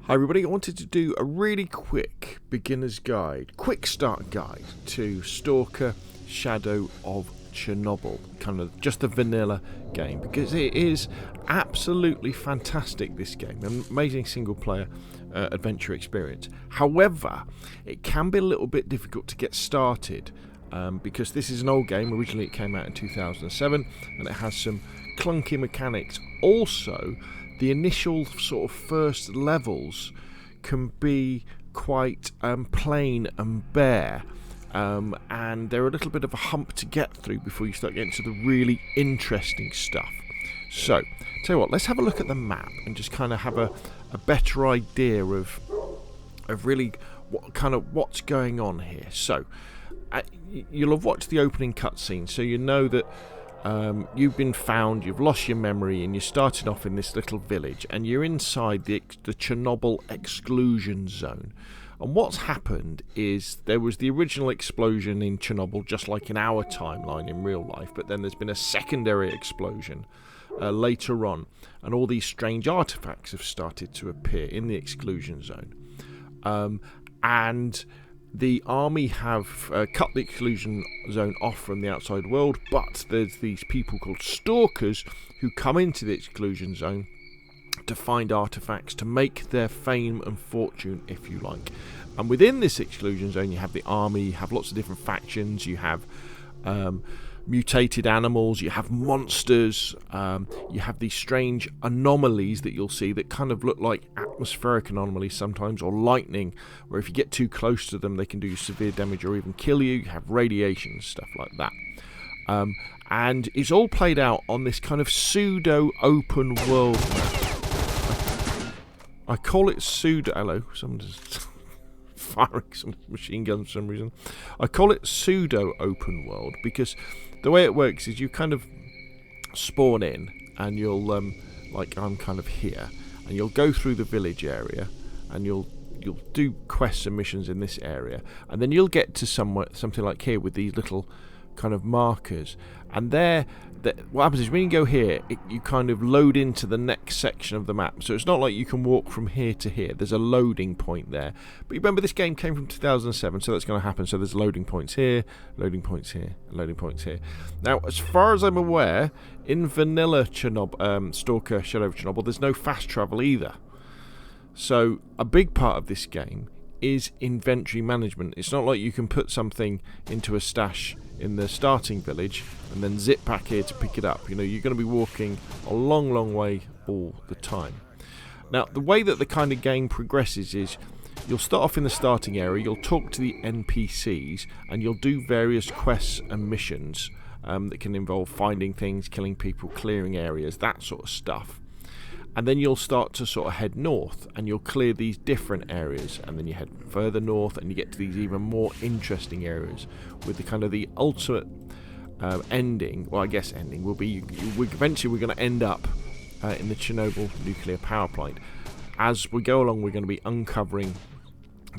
Hi everybody, I wanted to do a really quick beginner's guide, quick start guide to Stalker Shadow of Chernobyl, kind of just a vanilla game, because it is absolutely fantastic, this game, an amazing single player adventure experience. However, it can be a little bit difficult to get started because this is an old game. Originally it came out in 2007 and it has some clunky mechanics. Also, the initial sort of first levels can be quite plain and bare, and they're a little bit of a hump to get through before you start getting to the really interesting stuff. So, tell you what, let's have a look at the map and just kind of have a better idea of really what's going on here. So, you'll have watched the opening cutscene, so you know that you've been found, you've lost your memory, and you're starting off in this little village, and you're inside the Chernobyl exclusion zone. And what's happened is there was the original explosion in Chernobyl, just like in our timeline in real life, but then there's been a secondary explosion later on, and all these strange artifacts have started to appear in the exclusion zone. And the army have cut the exclusion zone off from the outside world, but there's these people called Stalkers who come into the exclusion zone to find artifacts to make their fame and fortune, if you like. And within this exclusion zone you have the army, you have lots of different factions, you have mutated animals, you have monsters, you have these strange anomalies that you'll see that kind of look like atmospheric anomalies sometimes, or lightning, where if you get too close to them they can do severe damage or even kill you. You have radiation and stuff like that. And it's all played out on this kind of pseudo open world map. I call it pseudo... Hello, someone's firing some machine guns for some reason. I call it pseudo open world because the way it works is you kind of spawn in and you'll like I'm kind of here, and you'll go through the village area and you'll do quests and missions in this area, and then you'll get to something like here with these little kind of markers, and what happens is when you go here you kind of load into the next section of the map. So it's not like you can walk from here to here, there's a loading point there. But remember, this game came from 2007, so that's going to happen. So there's loading points here, loading points here, loading points here. Now, as far as I'm aware, in vanilla Stalker Shadow of Chernobyl, there's no fast travel either. So a big part of this game is inventory management. It's not like you can put something into a stash in the starting village and then zip back here to pick it up. You know, you're going to be walking a long way all the time. Now, the way that the kind of game progresses is you'll start off in the starting area, you'll talk to the NPCs, and you'll do various quests and missions that can involve finding things, killing people, clearing areas, that sort of stuff. And then you'll start to sort of head north, and you'll clear these different areas, and then you head further north and you get to these even more interesting areas with the kind of the ultimate ending. Well, I guess ending will be eventually we're going to end up in the Chernobyl nuclear power plant. As we go along, we're going to be uncovering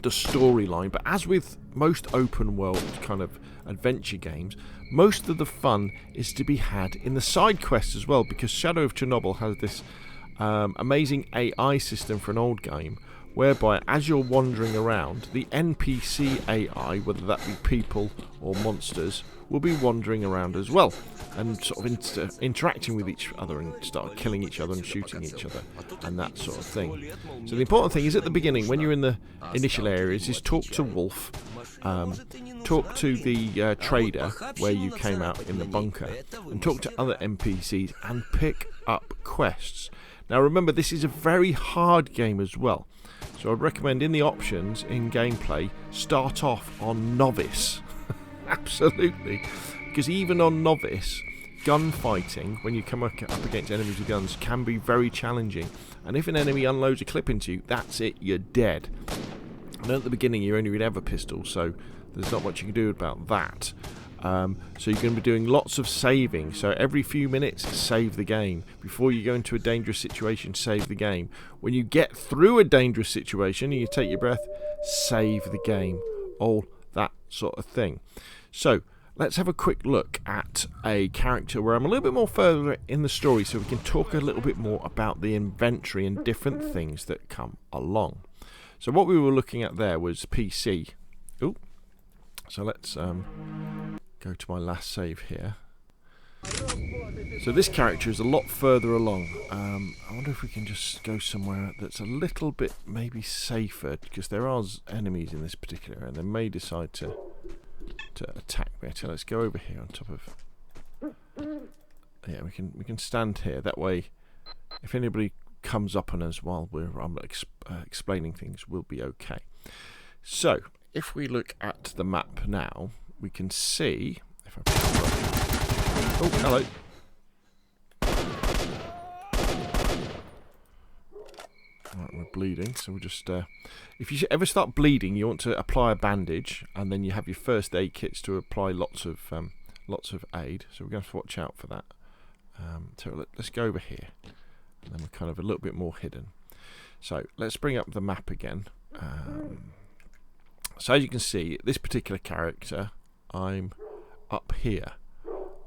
the storyline, but as with most open world kind of adventure games, most of the fun is to be had in the side quests as well, because Shadow of Chernobyl has this amazing AI system for an old game, whereby as you're wandering around, the NPC AI, whether that be people or monsters, will be wandering around as well and sort of interacting with each other and start killing each other and shooting each other and that sort of thing. So the important thing is at the beginning, when you're in the initial areas, is talk to Wolf, talk to the trader where you came out in the bunker, and talk to other NPCs and pick up quests. Now remember, this is a very hard game as well, so I'd recommend in the options in gameplay start off on novice. Absolutely, because even on novice, gunfighting when you come up against enemies with guns can be very challenging, and if an enemy unloads a clip into you, that's it, you're dead. And at the beginning you only have a pistol, so there's not much you can do about that. So you're going to be doing lots of saving. So every few minutes, save the game. Before you go into a dangerous situation, save the game. When you get through a dangerous situation and you take your breath, save the game. All that sort of thing. So let's have a quick look at a character where I'm a little bit more further in the story, so we can talk a little bit more about the inventory and different things that come along. So what we were looking at there was PC. Ooh. So let's go to my last save here. So this character is a lot further along. I wonder if we can just go somewhere that's a little bit maybe safer, because there are enemies in this particular area and they may decide to attack me. So let's go over here on top of... Yeah, we can stand here. That way, if anybody comes up on us while I'm explaining things, we'll be okay. So, if we look at the map now, we can see... If I oh, hello. Right, we're bleeding, so we'll just... if you ever start bleeding, you want to apply a bandage, and then you have your first aid kits to apply lots of aid. So we're going to have to watch out for that. So let's go over here, and then we're kind of a little bit more hidden. So let's bring up the map again. So as you can see, this particular character, I'm up here,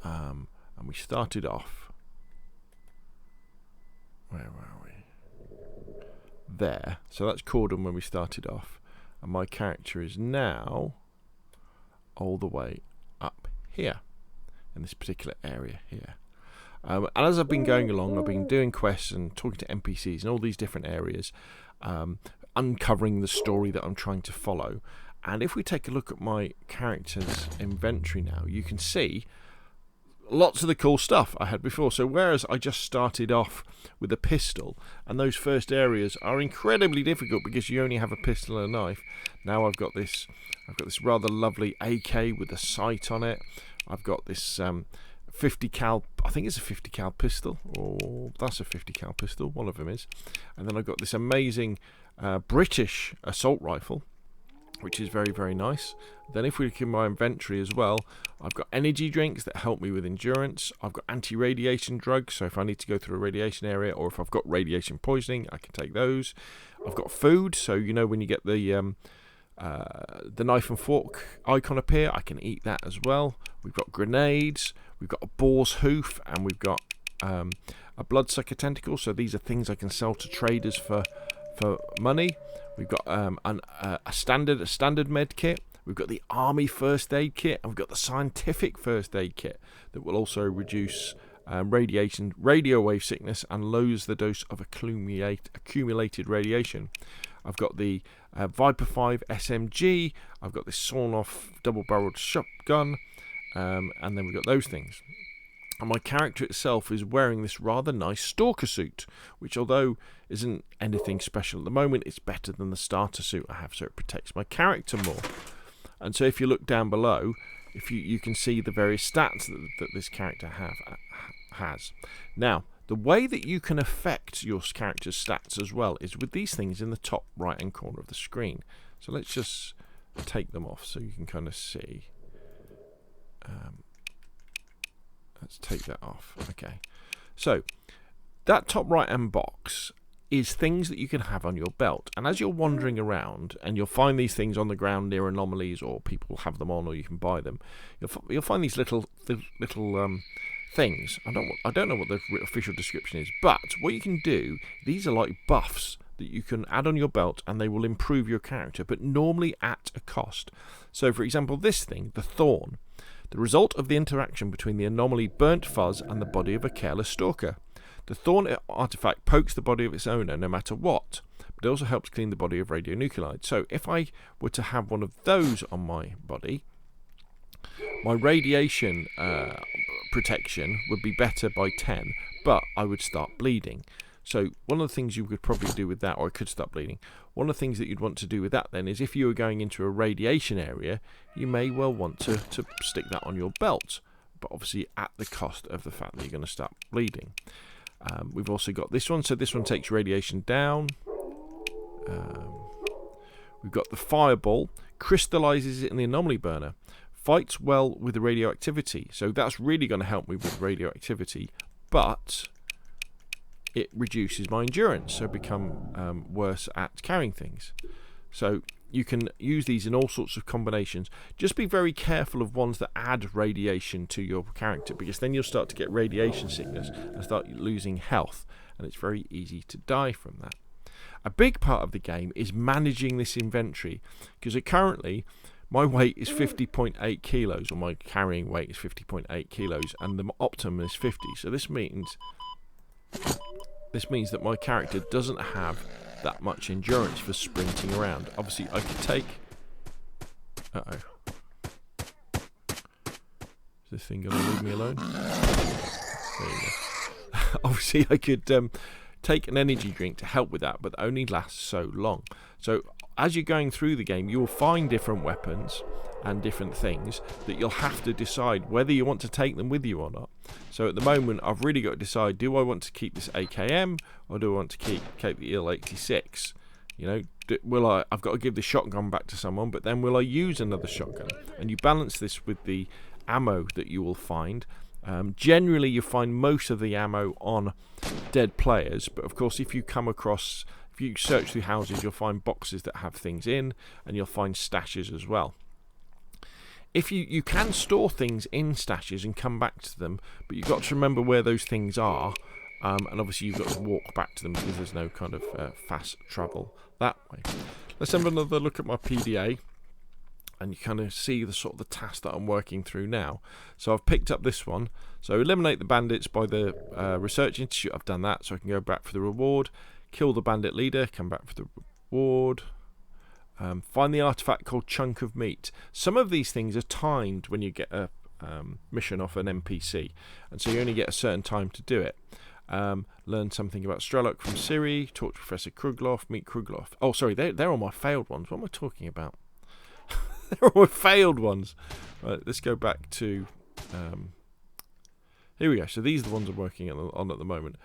and we started off... Where were we? There. So that's Cordon when we started off, and my character is now all the way up here in this particular area here. And as I've been going along, I've been doing quests and talking to NPCs in all these different areas, uncovering the story that I'm trying to follow. And if we take a look at my character's inventory now, you can see lots of the cool stuff I had before. So whereas I just started off with a pistol, and those first areas are incredibly difficult because you only have a pistol and a knife, now I've got this rather lovely AK with a sight on it. I've got this 50 cal, I think it's a 50 cal pistol, or that's a 50 cal pistol, one of them is. And then I've got this amazing British assault rifle, which is very, very nice. Then if we look in my inventory as well, I've got energy drinks that help me with endurance. I've got anti-radiation drugs, so if I need to go through a radiation area, or if I've got radiation poisoning, I can take those. I've got food, so you know when you get the knife and fork icon appear, I can eat that as well. We've got grenades, we've got a boar's hoof, and we've got a bloodsucker tentacle, so these are things I can sell to traders for money. We've got a standard med kit. We've got the army first aid kit, and we've got the scientific first aid kit that will also reduce radio wave sickness and lowers the dose of accumulated radiation. I've got the Viper 5 SMG. I've got this sawn-off double-barreled shotgun, and then we've got those things. And my character itself is wearing this rather nice Stalker suit, which although isn't anything special at the moment, it's better than the starter suit I have, so it protects my character more. And so if you look down below, if you can see the various stats that this character has. Now, the way that you can affect your character's stats as well is with these things in the top right hand corner of the screen. So let's just take them off so you can kind of see. Let's take that off. Okay. So, that top right hand box is things that you can have on your belt. And as you're wandering around, and you'll find these things on the ground near anomalies, or people have them on, or you can buy them, you'll find these little things. I don't know what the official description is, but what you can do, these are like buffs that you can add on your belt, and they will improve your character, but normally at a cost. So, for example, this thing, the Thorn. The result of the interaction between the anomaly burnt fuzz and the body of a careless stalker. The Thorn artifact pokes the body of its owner no matter what, but it also helps clean the body of radionuclides. So if I were to have one of those on my body, my radiation protection would be better by 10, but I would start bleeding. So one of the things you could probably do with that, or I could start bleeding, one of the things that you'd want to do with that then is if you were going into a radiation area, you may well want to stick that on your belt, but obviously at the cost of the fact that you're going to start bleeding. We've also got this one, so this one takes radiation down. We've got the Fireball, crystallizes it in the anomaly burner, fights well with the radioactivity, so that's really going to help me with radioactivity, but it reduces my endurance, so become worse at carrying things. So you can use these in all sorts of combinations. Just be very careful of ones that add radiation to your character, because then you'll start to get radiation sickness and start losing health, and it's very easy to die from that. A big part of the game is managing this inventory, because currently my weight is 50.8 kilos, or my carrying weight is 50.8 kilos, and the optimum is 50. So this means that my character doesn't have that much endurance for sprinting around. Obviously, I could take... Is this thing going to leave me alone? There you go. Obviously, I could take an energy drink to help with that, but it only lasts so long. So as you're going through the game, you'll find different weapons and different things that you'll have to decide whether you want to take them with you or not. So at the moment, I've really got to decide, do I want to keep this AKM, or do I want to keep the EL86? You know, I've got to give the shotgun back to someone, but then will I use another shotgun? And you balance this with the ammo that you will find. Generally, you find most of the ammo on dead players, but of course, if you search through houses, you'll find boxes that have things in, and you'll find stashes as well. If you can store things in stashes and come back to them, but you've got to remember where those things are, and obviously you've got to walk back to them because there's no kind of fast travel that way. Let's have another look at my PDA, and you kind of see the sort of the task that I'm working through now. So I've picked up this one. So eliminate the bandits by the Research Institute. I've done that, so I can go back for the reward. Kill the bandit leader, come back for the reward. Find the artifact called Chunk of Meat. Some of these things are timed when you get a mission off an NPC, and so you only get a certain time to do it. Learn something about Strelok from Siri. Talk to Professor Krugloff. Meet Krugloff. Oh, sorry, they're all my failed ones. What am I talking about? They're all my failed ones. Right, let's go back to... here we go. So these are the ones I'm working on at the moment.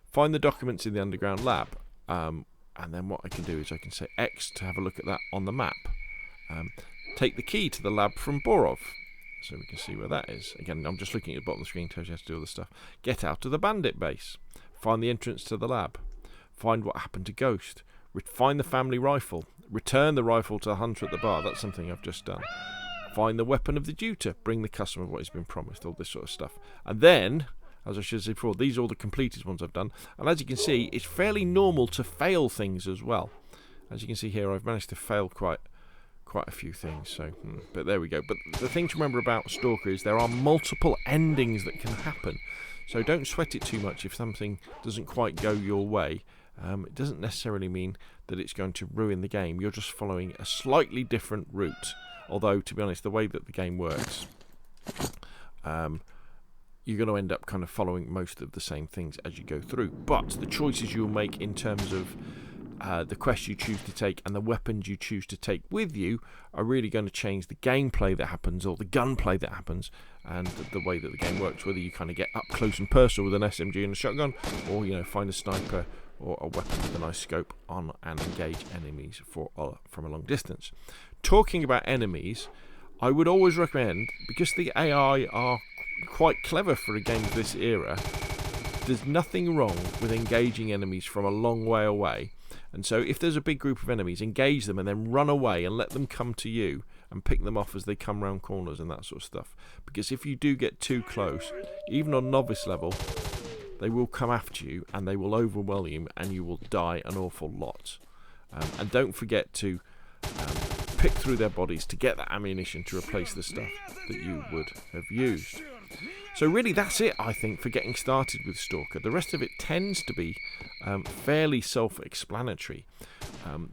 Find the documents in the underground lab. And then what I can do is I can say X to have a look at that on the map. Take the key to the lab from Borov, so we can see where that is. Again, I'm just looking at the bottom of the screen, tells you how to do all this stuff. Get out of the bandit base. Find the entrance to the lab. Find what happened to Ghost. Find the family rifle. Return the rifle to the hunter at the bar. That's something I've just done. Find the weapon of the tutor. Bring the customer what has been promised. All this sort of stuff. And then, as I should say before, these are all the completed ones I've done. And as you can see, it's fairly normal to fail things as well. As you can see here, I've managed to fail quite a few things. So, but there we go. But the thing to remember about Stalker is there are multiple endings that can happen. So don't sweat it too much if something doesn't quite go your way. It doesn't necessarily mean that it's going to ruin the game. You're just following a slightly different route. Although, to be honest, the way that the game works... you're going to end up kind of following most of the same things as you go through. But the choices you'll make in terms of the quests you choose to take and the weapons you choose to take with you are really going to change the gameplay that happens, or the gunplay that happens, and the way that the game works. Whether you kind of get up close and personal with an SMG and a shotgun, or find a sniper or a weapon with a nice scope on and engage enemies from a long distance. Talking about enemies, I would always recommend, because the AI are quite clever for a game of this era, there's nothing wrong with engaging enemies from a long way away. And so if there's a big group of enemies, engage them and then run away and let them come to you and pick them off as they come round corners and that sort of stuff. Because if you do get too close, even on novice level, they will come after you and they will overwhelm you and you will die an awful lot. And don't forget to pick through their bodies to get that ammunition to replace the stuff that you would have used. So really that's it, I think, for getting started with Stalker. The rest of it tends to be fairly self-explanatory.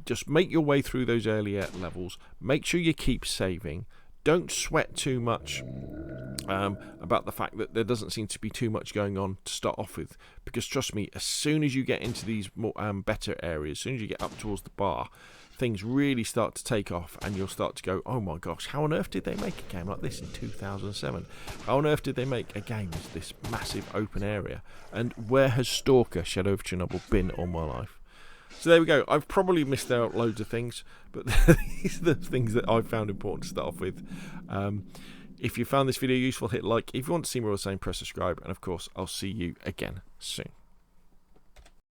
Just make your way through those earlier levels. Make sure you keep saving. Don't sweat too much about the fact that there doesn't seem to be too much going on to start off with. Because trust me, as soon as you get into these more better areas, as soon as you get up towards the bar, things really start to take off, and you'll start to go, oh my gosh, how on earth did they make a game like this in 2007? How on earth did they make a game with this massive open area? And where has Stalker Shadow of Chernobyl been all my life? So there we go. I've probably missed out loads of things, but these are the things that I found important to start off with. If you found this video useful, hit like. If you want to see more of the same, press subscribe, and of course I'll see you again soon.